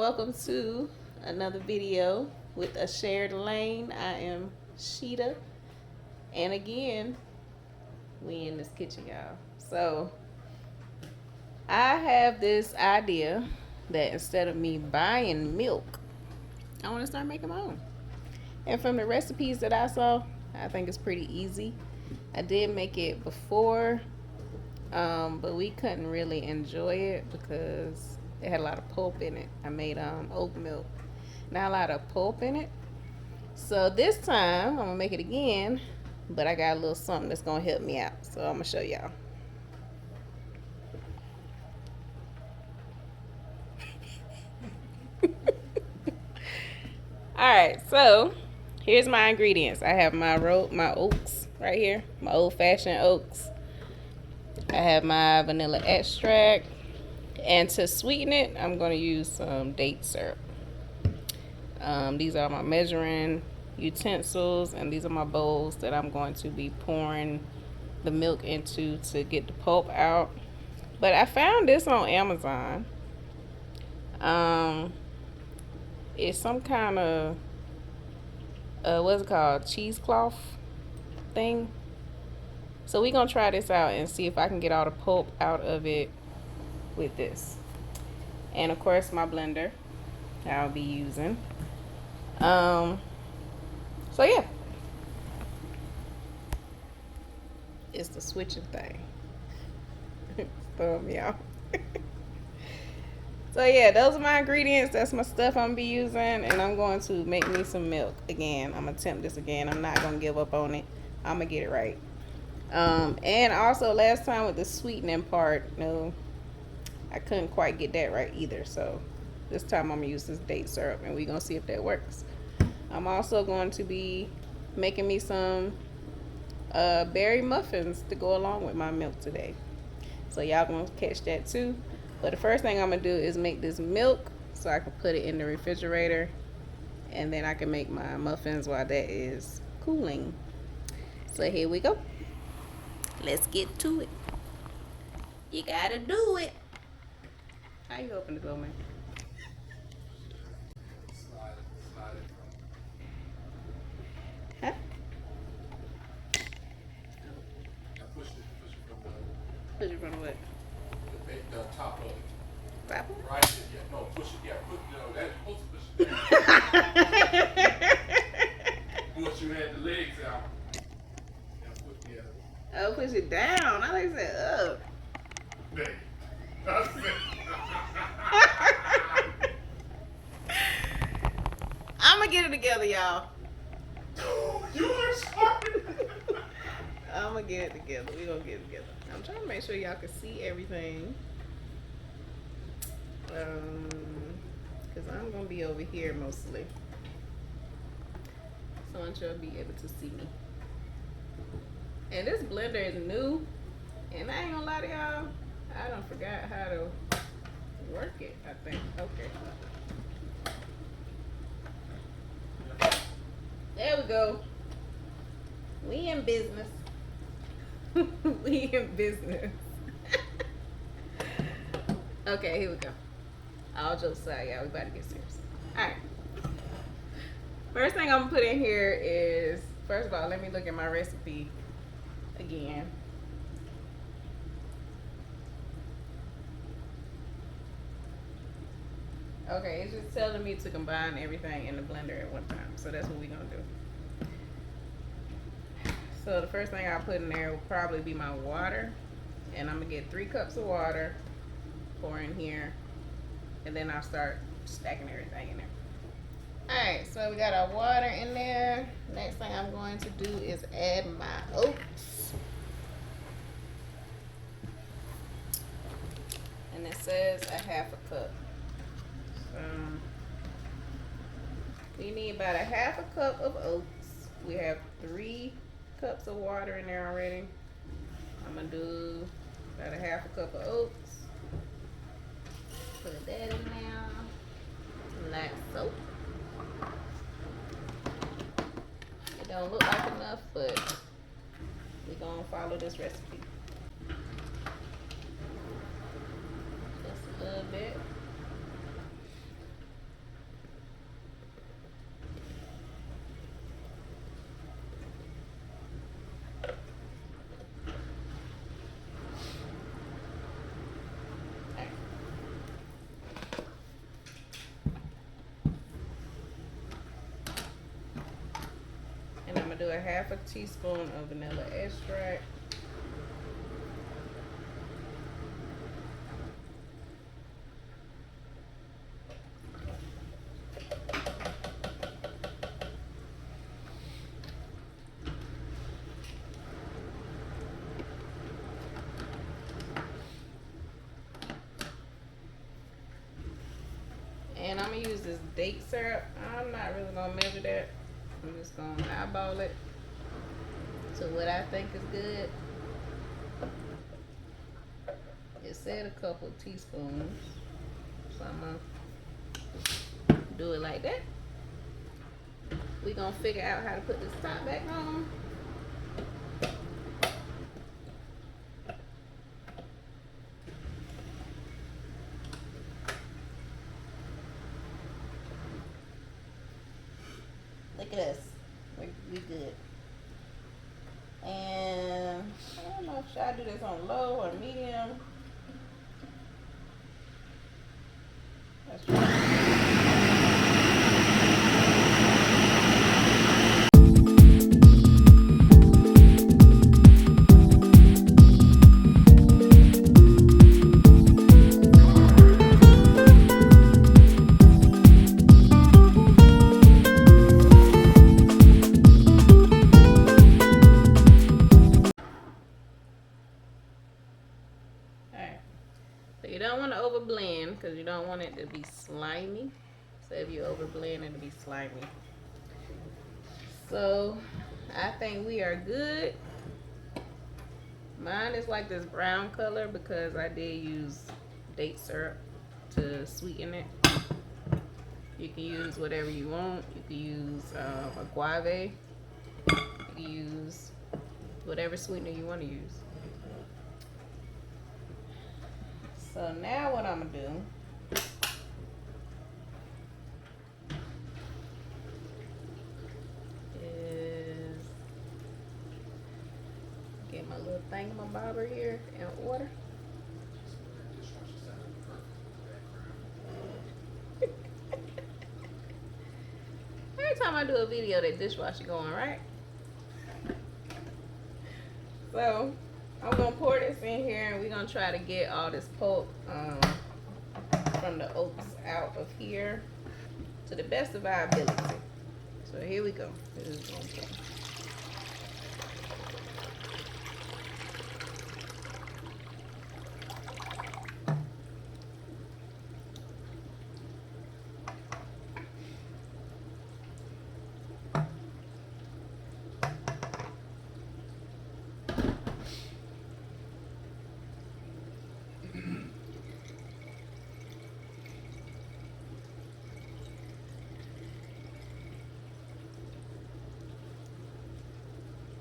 welcome to another video with a shared lane. I am Sheeta, and again, we in this kitchen, y'all. So I have this idea that instead of me buying milk, I want to start making my own. And from the recipes that I saw, I think it's pretty easy. I did make it before, but we couldn't really enjoy it because it had a lot of pulp in it. I made oat milk, not a lot of pulp in it. So this time I'm gonna make it again, but I got a little something that's gonna help me out. So I'm gonna show y'all. Alright, so here's my ingredients. I have my oats right here, my old-fashioned oats. I have my vanilla extract, and to sweeten it, I'm going to use some date syrup. These are my measuring utensils, and these are my bowls that I'm going to be pouring the milk into to get the pulp out. But I found this on Amazon. It's some kind of what's it called, cheesecloth thing. So we're gonna try this out and see if I can get all the pulp out of it with this. And of course my blender I'll be using. So yeah, it's the switching thing. Throw me off. So yeah, those are my ingredients. That's my stuff I'm gonna be using, and I'm going to make me some milk again. I'm gonna attempt this again. I'm not gonna give up on it. I'm gonna get it right. And also last time with the sweetening part, no, I couldn't quite get that right either. So this time I'm gonna use this date syrup, and we're gonna see if that works. I'm also going to be making me some berry muffins to go along with my milk today. So y'all gonna catch that too. But the first thing I'm gonna do is make this milk so I can put it in the refrigerator, and then I can make my muffins while that is cooling. So here we go. Let's get to it. You gotta do it. How you open the door, man? Huh? Push it from what? The top of it. Top of it? Right? Yeah, no, push it. Yeah, put that's supposed to push it down. Once you had the legs out. Yeah. Oh, push it down. I like that up. Baby. I'm gonna get it together, y'all. You are smart. I'm gonna get it together. We gonna get it together. I'm trying to make sure y'all can see everything. Cause I'm gonna be over here mostly, so I want y'all to be able to see me. And this blender is new, and I ain't gonna lie to y'all, I done forgot how to work it. I think. Okay. There we go. We in business. We in business. Okay, here we go. All jokes aside, y'all, we about to get serious. Alright. First thing I'm gonna put in here is, first of all, let me look at my recipe again. Okay, it's just telling me to combine everything in the blender at one time. So that's what we're gonna do. So the first thing I'll put in there will probably be my water. And I'm gonna get 3 cups of water, pour in here, and then I'll start stacking everything in there. Alright, so we got our water in there. Next thing I'm going to do is add my oats. And it says a half a cup. We need about a half a cup of oats. We have 3 cups of water in there already. I'm gonna do about a half a cup of oats. Put that in there, like so. It don't look like enough, but we're gonna follow this recipe. Just a little bit. a half a teaspoon of vanilla extract. And I'm gonna use this date syrup. I'm not really gonna measure that. I'm just gonna eyeball it to what I think is good. It said a couple teaspoons, so I'm gonna do it like that. We're gonna figure out how to put this top back on. Look at us. We good. And I don't know, should I do this on low or medium? Let's try. So you don't want to over blend because you don't want it to be slimy. So if you over blend, it'll be slimy. So I think we are good. Mine is like this brown color because I did use date syrup to sweeten it. You can use whatever you want. You can use agave. You can use whatever sweetener you want to use. So now what I'm gonna do is get my little thingamabobber here in order. Every time I do a video, that dishwasher going, right? So I'm gonna pour this in here and we're gonna try to get all this pulp from the oats out of here to the best of our ability. So here we go. This is gonna go.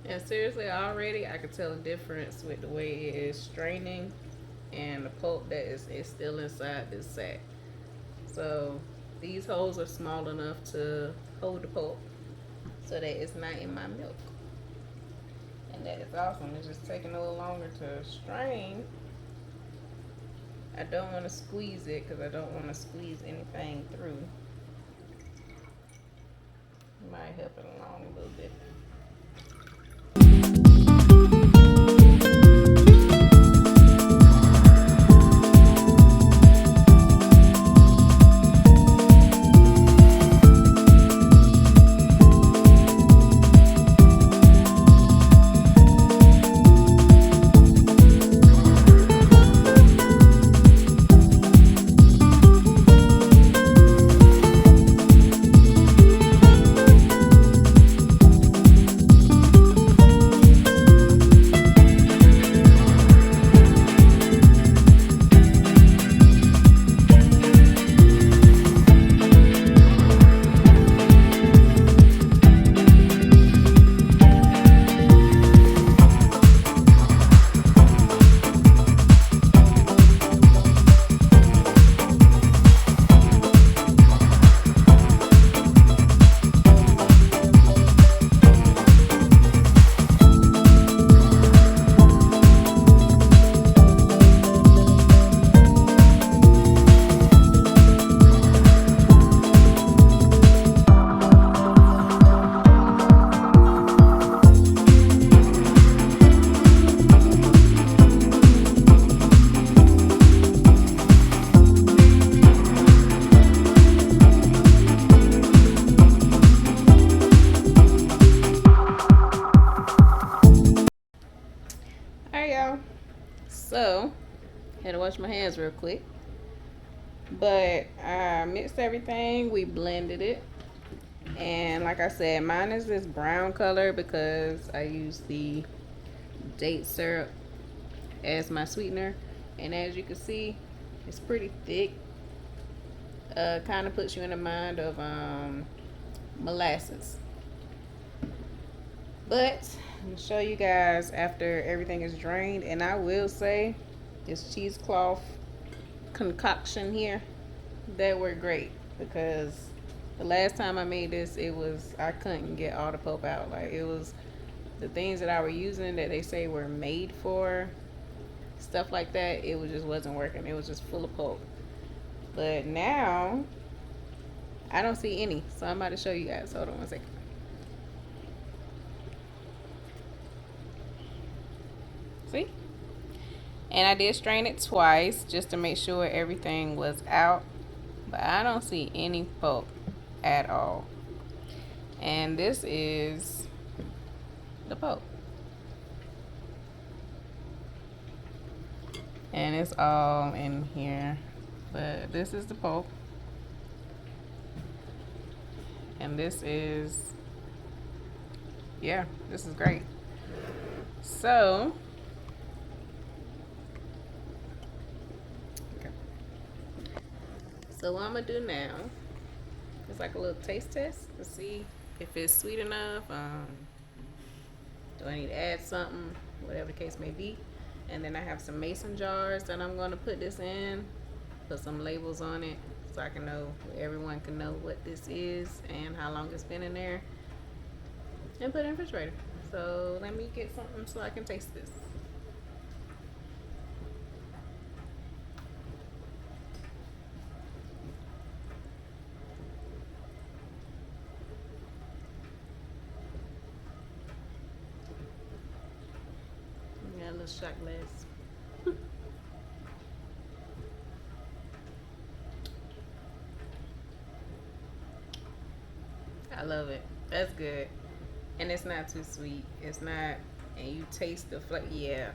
And seriously, already I could tell a difference with the way it is straining and the pulp that is still inside this sack. So these holes are small enough to hold the pulp so that it's not in my milk. And that is awesome. It's just taking a little longer to strain. I don't want to squeeze it because I don't want to squeeze anything through. Might help it along a little bit. Had to wash my hands real quick. But I mixed everything. We blended it. And like I said, mine is this brown color because I use the date syrup as my sweetener. And as you can see, it's pretty thick. Kind of puts you in the mind of molasses. But I'm gonna show you guys after everything is drained. And I will say this cheesecloth concoction here, that were great, because the last time I made this, I couldn't get all the pulp out. Like, it was the things that I were using that they say were made for stuff like that, just wasn't working. It was just full of pulp. But now I don't see any, so I'm about to show you guys. Hold on one second. See? And I did strain it twice just to make sure everything was out, but I don't see any pulp at all. And this is the pulp. And it's all in here, but this is the pulp. And this is, yeah, this is great. So, okay. So what I'm gonna do now is like a little taste test to see if it's sweet enough. Do I need to add something? Whatever the case may be. And then I have some mason jars that I'm gonna put this in. Put some labels on it so I can know, everyone can know what this is and how long it's been in there. And put it in the refrigerator. So let me get something so I can taste this. Got a little shot glass. I love it. That's good. And it's not too sweet. It's not, and you taste the flavor. Yeah,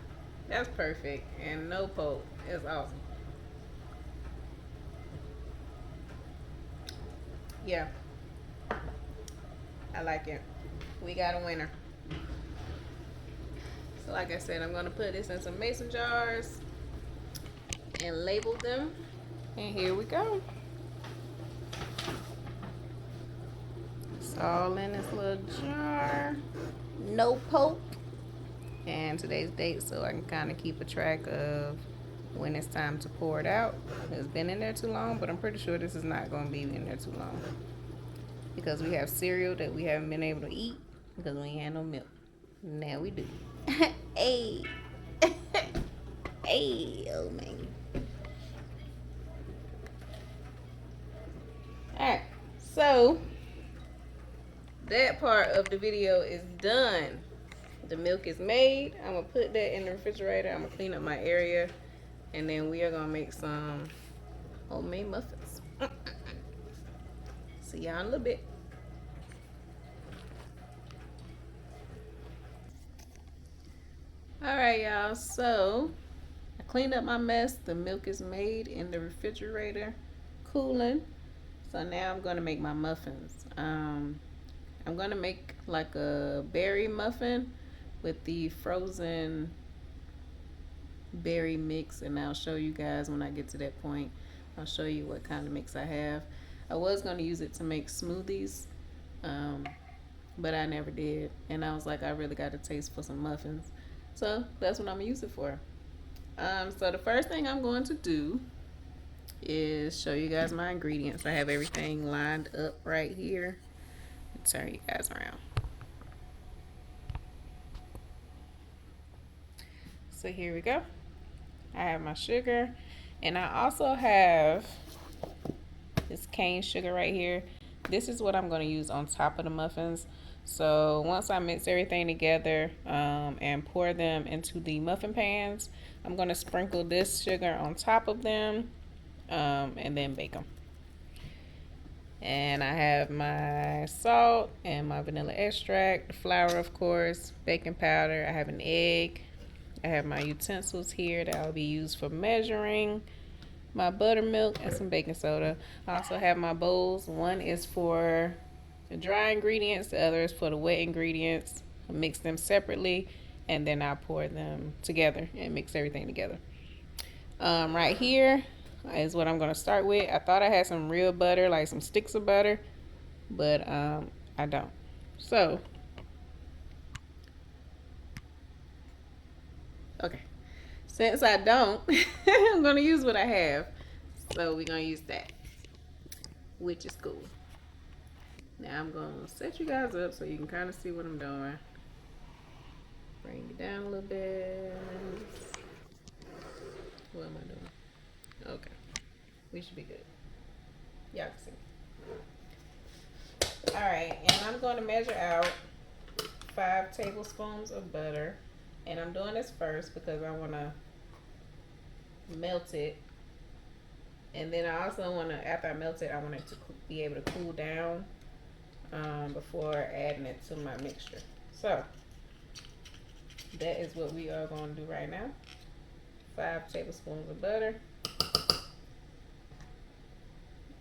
that's perfect. And no pulp. It's awesome. Yeah, I like it. We got a winner. So like I said, I'm gonna put this in some mason jars and label them. And here we go. It's all in this little jar. No pulp. And today's date, so I can kind of keep a track of when it's time to pour it out. It's been in there too long, but I'm pretty sure this is not going to be in there too long, because we have cereal that we haven't been able to eat because we ain't had no milk. Now we do. Hey. Hey, oh man. Alright, so that part of the video is done. The milk is made. I'm gonna put that in the refrigerator. I'm gonna clean up my area, and then we are gonna make some homemade muffins. See y'all in a little bit. Alright, y'all, so I cleaned up my mess. The milk is made in the refrigerator, cooling. So now I'm gonna make my muffins. I'm gonna make like a berry muffin with the frozen berry mix, and I'll show you guys when I get to that point. I'll show you what kind of mix I have. I was gonna use it to make smoothies, but I never did, and I was like, I really got a taste for some muffins, so that's what I'm gonna use it for. So the first thing I'm going to do is show you guys my ingredients. I have everything lined up right here. Turn you guys around. So here we go. I have my sugar, and I also have this cane sugar right here. This is what I'm going to use on top of the muffins. So once I mix everything together and pour them into the muffin pans, I'm going to sprinkle this sugar on top of them and then bake them. And I have my salt and my vanilla extract, flour, of course, baking powder. I have an egg, I have my utensils here that I'll be used for measuring my buttermilk and some baking soda. I also have my bowls. One is for the dry ingredients, the other is for the wet ingredients. I mix them separately and then I pour them together and mix everything together. Right here is what I'm going to start with. I thought I had some real butter, like some sticks of butter, but I don't. So, okay. Since I don't, I'm going to use what I have. So we're going to use that, which is cool. Now I'm going to set you guys up so you can kind of see what I'm doing. Bring it down a little bit. What am I doing? Okay. We should be good. Y'all can see. Alright, and I'm going to measure out 5 tablespoons of butter. And I'm doing this first because I want to melt it. And then I also want to, after I melt it, I want it to be able to cool down before adding it to my mixture. So, that is what we are going to do right now. 5 tablespoons of butter.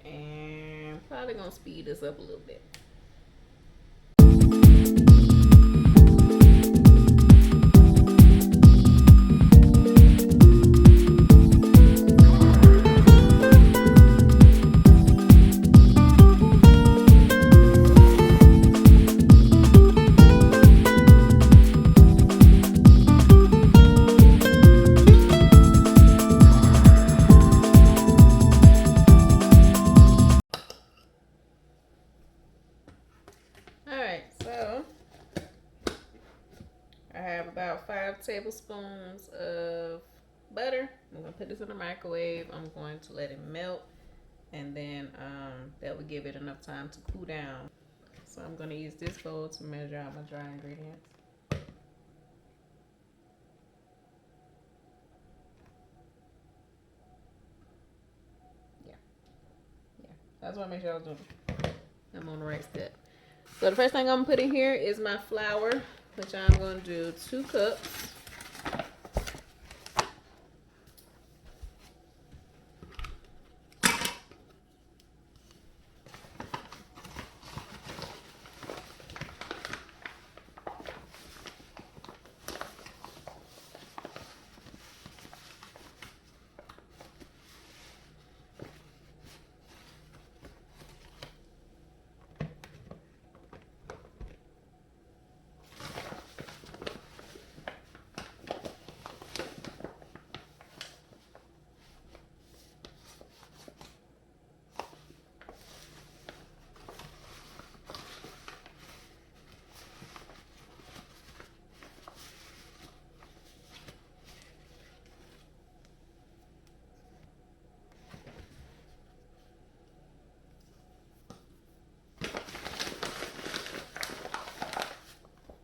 And probably going to speed this up a little bit. Alright, so I have about 5 tablespoons of butter. I'm going to put this in the microwave. I'm going to let it melt, and then that will give it enough time to cool down. So I'm going to use this bowl to measure out my dry ingredients. That's what I make sure I was doing. I'm on the right step. So the first thing I'm gonna put in here is my flour, which I'm gonna do 2 cups.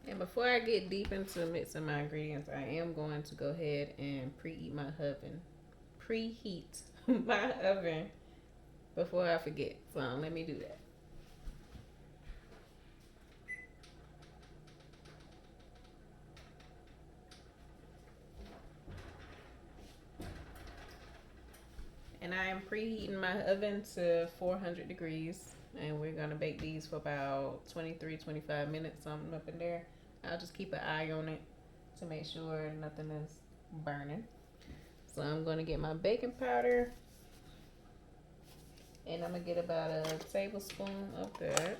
And before I get deep into mixing my ingredients, I am going to go ahead and preheat my oven. Preheat my oven before I forget. So let me do that. And I am preheating my oven to 400 degrees. And we're going to bake these for about 23-25 minutes, something up in there. I'll just keep an eye on it to make sure nothing is burning. So I'm going to get my baking powder. And I'm going to get about a tablespoon of that.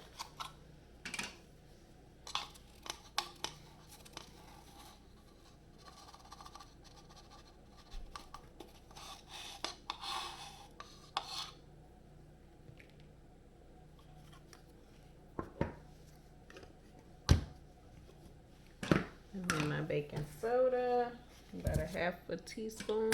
And then my baking soda, about a half a teaspoon.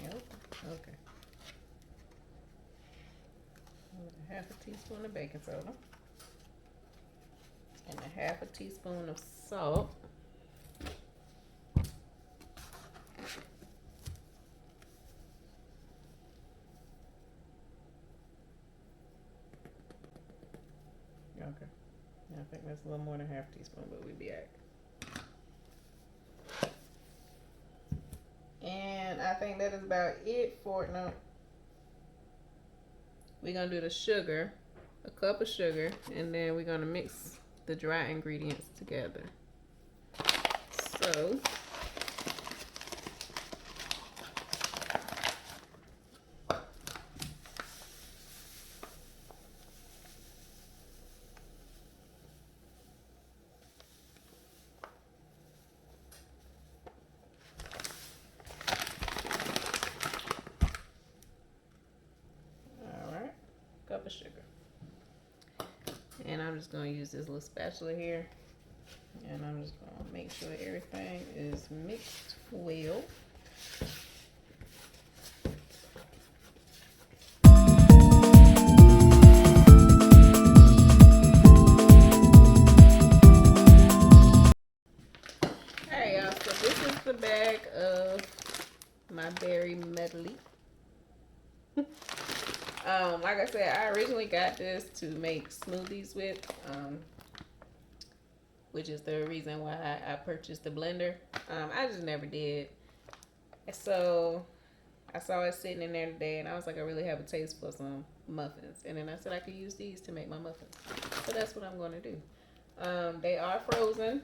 Yep, okay. A half a teaspoon of baking soda. And a half a teaspoon of salt. Okay. I think that's a little more than half a teaspoon, but we'll be at. And I think that is about it for no. We're gonna do the sugar, a cup of sugar, and then we're gonna mix the dry ingredients together. So cup of sugar. And I'm just going to use this little spatula here. And I'm just going to make sure everything is mixed well. Alright, y'all. So this is the bag of my berry medley. Like I said, I originally got this to make smoothies with, which is the reason why I purchased the blender. I just never did. So I saw it sitting in there today, and I was like, I really have a taste for some muffins. And then I said I could use these to make my muffins. So that's what I'm going to do. They are frozen,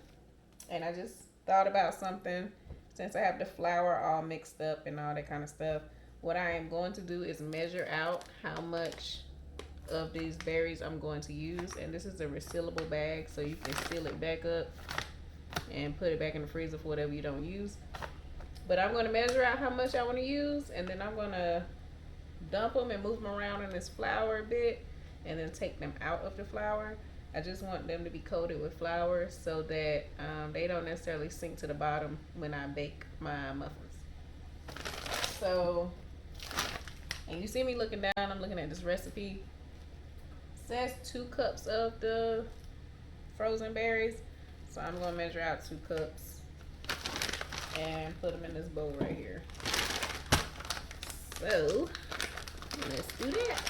and I just thought about something. Since I have the flour all mixed up and all that kind of stuff, what I am going to do is measure out how much of these berries I'm going to use. And this is a resealable bag, so you can seal it back up and put it back in the freezer for whatever you don't use. But I'm going to measure out how much I want to use, and then I'm going to dump them and move them around in this flour a bit, and then take them out of the flour. I just want them to be coated with flour so that they don't necessarily sink to the bottom when I bake my muffins. So, and you see me looking down, I'm looking at this recipe. It says 2 cups of the frozen berries. So I'm going to measure out 2 cups and put them in this bowl right here. So, let's do that.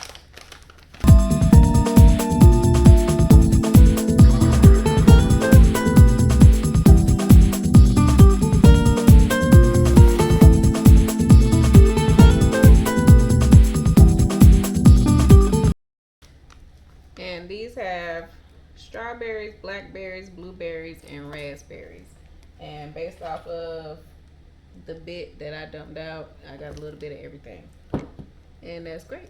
And these have strawberries, blackberries, blueberries, and raspberries. And based off of the bit that I dumped out, I got a little bit of everything. And that's great.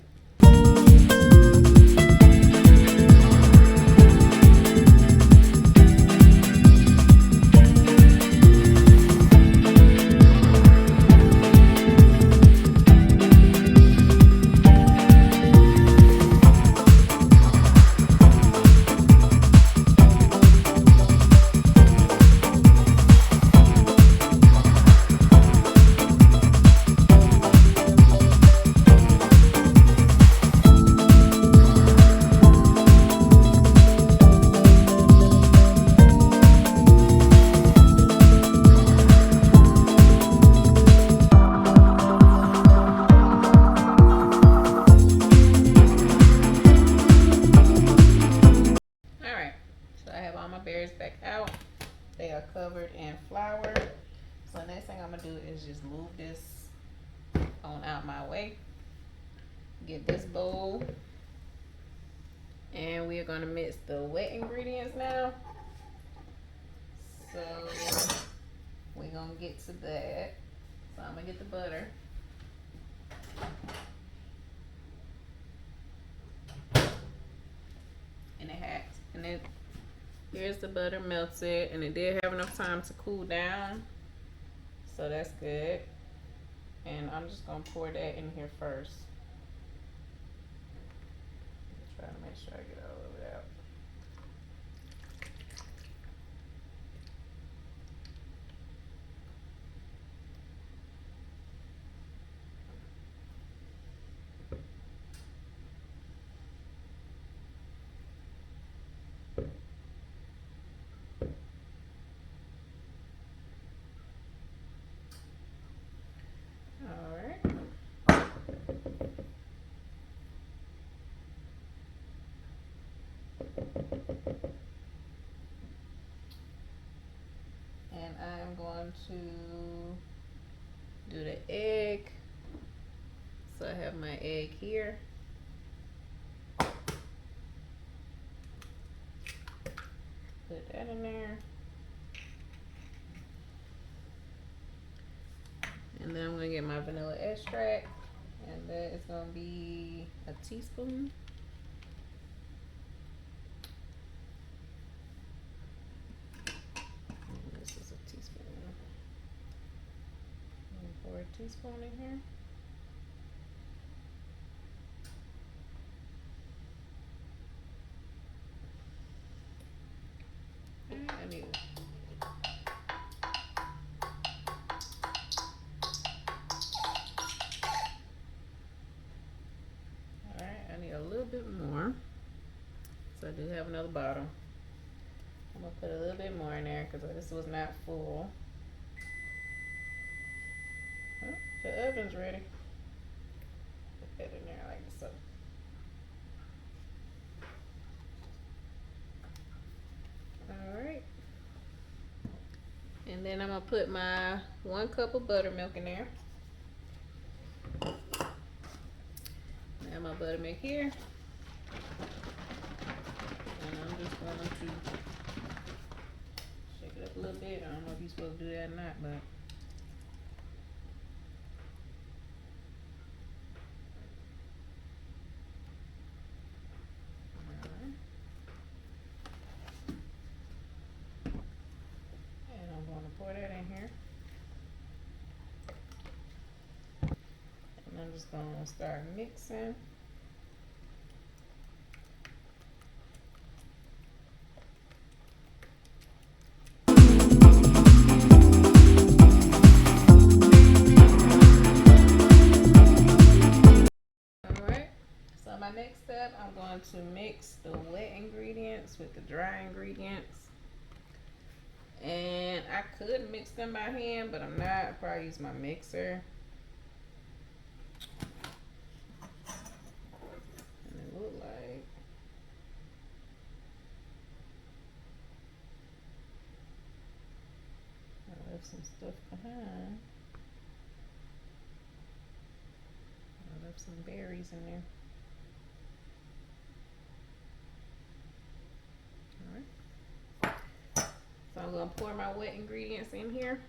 Back out. They are covered in flour. So the next thing I'm gonna do is just move this on out my way. Get this bowl, and we are gonna mix the wet ingredients now. So we're gonna get to that. So I'm gonna get the butter. And it here's the butter melted, and it did have enough time to cool down, so that's good. And I'm just gonna pour that in here first. Try to make sure I get all of it out. Alright. to do the egg. So I have my egg here. Put that in there. And then I'm gonna get my vanilla extract, and that is gonna be a teaspoon. And this is a teaspoon. Pour a teaspoon in here. I need a little bit more. So I do have another bottle. I'm gonna put a little bit more in there because this was not full. Oh, the oven's ready. Put that in there like so. Alright. And then I'm gonna put my 1 cup of buttermilk in there. Now my buttermilk here. And I'm just going to shake it up a little bit. I don't know if you're supposed to do that or not, but pour that in here. And I'm just going to start mixing. Alright, so my next step, I'm going to mix the wet ingredients with the dry ingredients. And I could mix them by hand, but I'm not. I'll probably use my mixer. And it look like I left some stuff behind. I left some berries in there. Alright. So I'm going to pour my wet ingredients in here.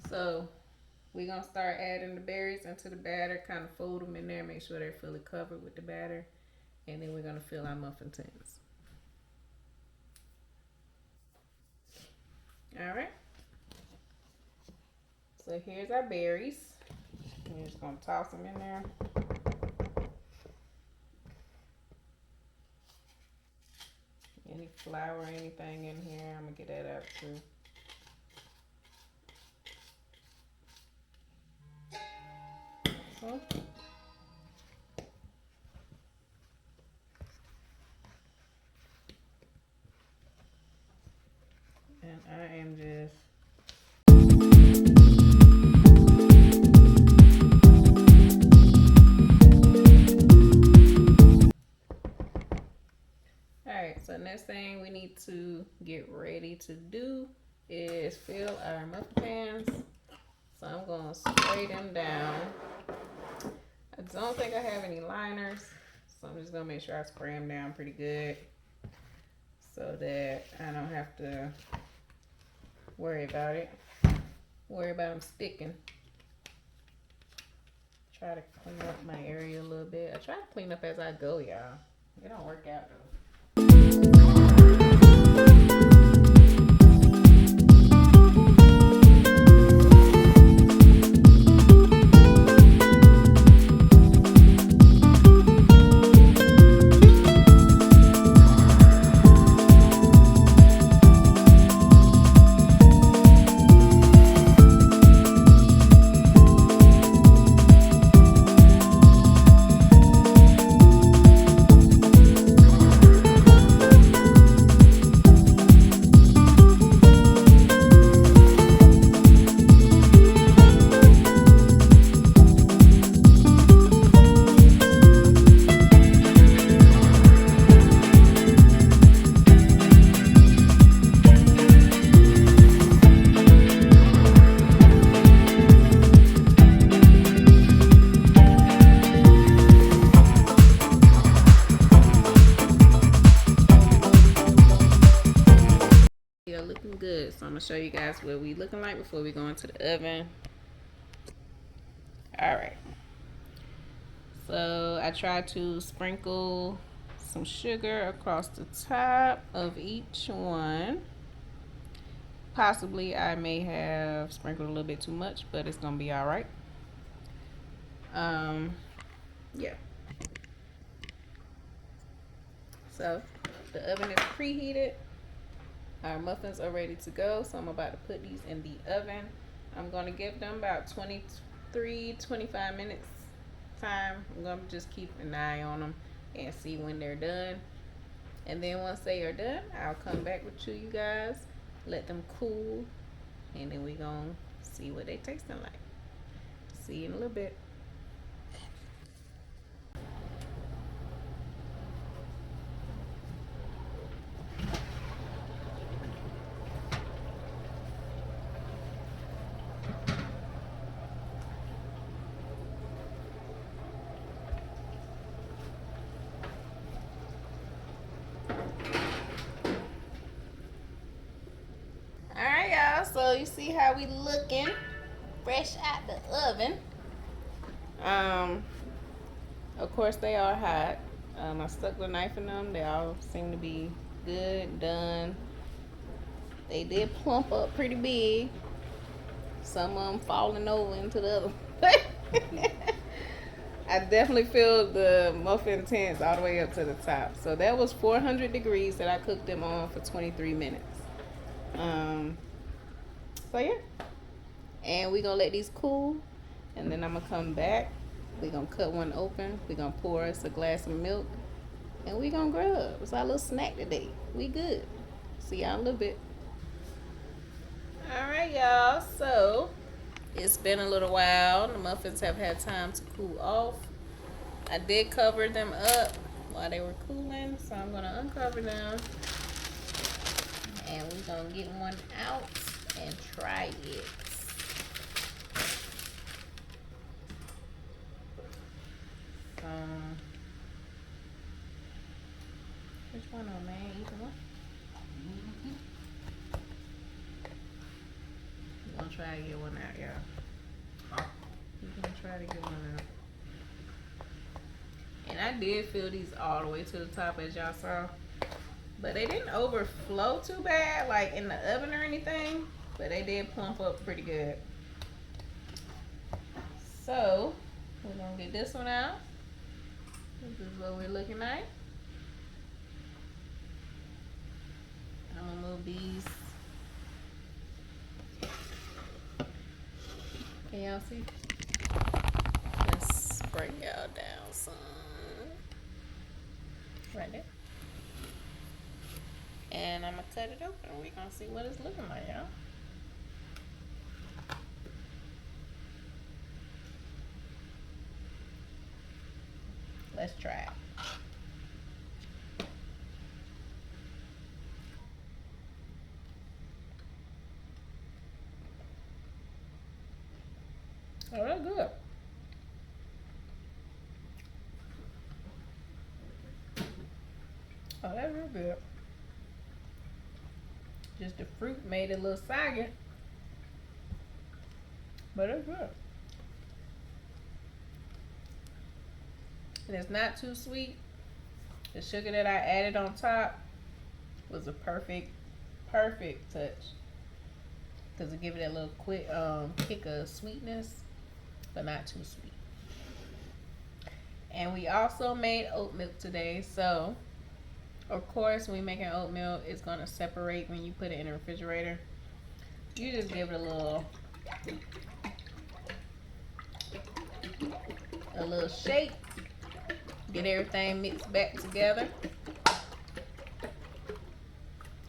So we're going to start adding the berries into the batter, kind of fold them in there, make sure they're fully covered with the batter. And then we're going to fill our muffin tins. Alright. So here's our berries. We're just going to toss them in there. Any flour or anything in here, I'm going to get that out too. And I am just alright, so next thing we need to get ready to do is fill our muffin pans. So I'm going to spray them down. I don't think I have any liners, so I'm just going to make sure I spray them down pretty good so that I don't have to worry about it. Worry about them sticking. Try to clean up my area a little bit. I try to clean up as I go, y'all. It don't work out though. show you guys what we looking like before we go into the oven. All right. So I try to sprinkle some sugar across the top of each one. Possibly I may have sprinkled a little bit too much, but it's gonna be all right. Yeah. So the oven is preheated. Our muffins are ready to go. So I'm about to put these in the oven. I'm gonna give them about 25 minutes time. I'm gonna just keep an eye on them and see when they're done. And then once they are done, I'll come back with you guys, let them cool, and then we gonna see what they tasting like. See you in a little bit. Alright, y'all, so you see how we looking fresh out the oven. Of course they are hot. I stuck the knife in them. They all seem to be good, done. They did plump up pretty big. Some of them falling over into the other. I definitely feel the muffin tins all the way up to the top. So that was 400 degrees that I cooked them on for 23 minutes. So yeah. And we're going to let these cool. And then I'm going to come back. We're going to cut one open. We're going to pour us a glass of milk. And we're going to grub. It's our little snack today. We good. See y'all in a little bit. Alright, y'all. So it's been a little while. The muffins have had time to cool off. I did cover them up while they were cooling, so I'm gonna uncover them and we're gonna get one out and try it. Which one on, man? Either one? We're gonna try to get one out, y'all. We're gonna try to get one out. And I did fill these all the way to the top, as y'all saw. But they didn't overflow too bad, like in the oven or anything. But they did plump up pretty good. So, we're gonna get this one out. This is what we're looking like. I'm gonna move these. Can y'all see? Let's break y'all down some. Right there. And I'm gonna cut it open. We're gonna see what it's looking like, y'all. Let's try it. Oh, that's good. Oh, that's real good. Just the fruit made it a little soggy. But it's good. And it's not too sweet. The sugar that I added on top was a perfect touch. Because it give it a little quick kick of sweetness, but not too sweet. And we also made oat milk today. So, of course, when you're making oat milk, it's going to separate when you put it in the refrigerator. You just give it a little shake. Get everything mixed back together.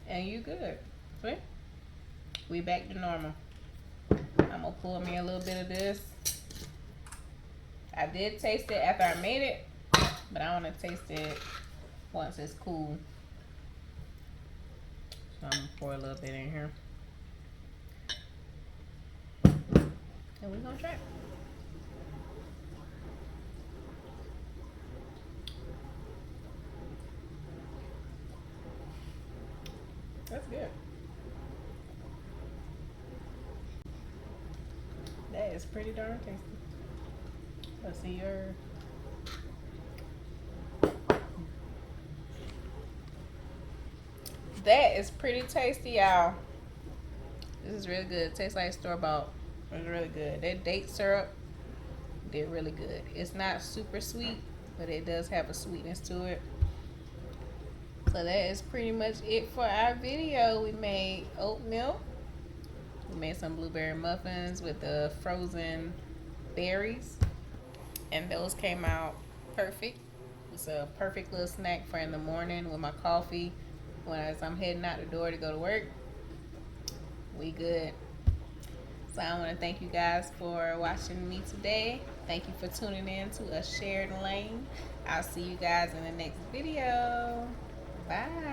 And you good. See? We back to normal. I'm going to pour me a little bit of this. I did taste it after I made it, but I want to taste it once it's cool. So I'm going to pour a little bit in here. And we're going to try it. That's good. is pretty darn tasty. Let's see your. That is pretty tasty, y'all. This is really good. It tastes like store bought. It's really good. That date syrup did really good. It's not super sweet, but it does have a sweetness to it. So that is pretty much it for our video. We made oatmeal. We made some blueberry muffins with the frozen berries, and those came out perfect. It's a perfect little snack for in the morning with my coffee. When as I'm heading out the door to go to work, we good. So I want to thank you guys for watching me today. Thank you for tuning in to A Shared Lane. I'll see you guys in the next video. Bye.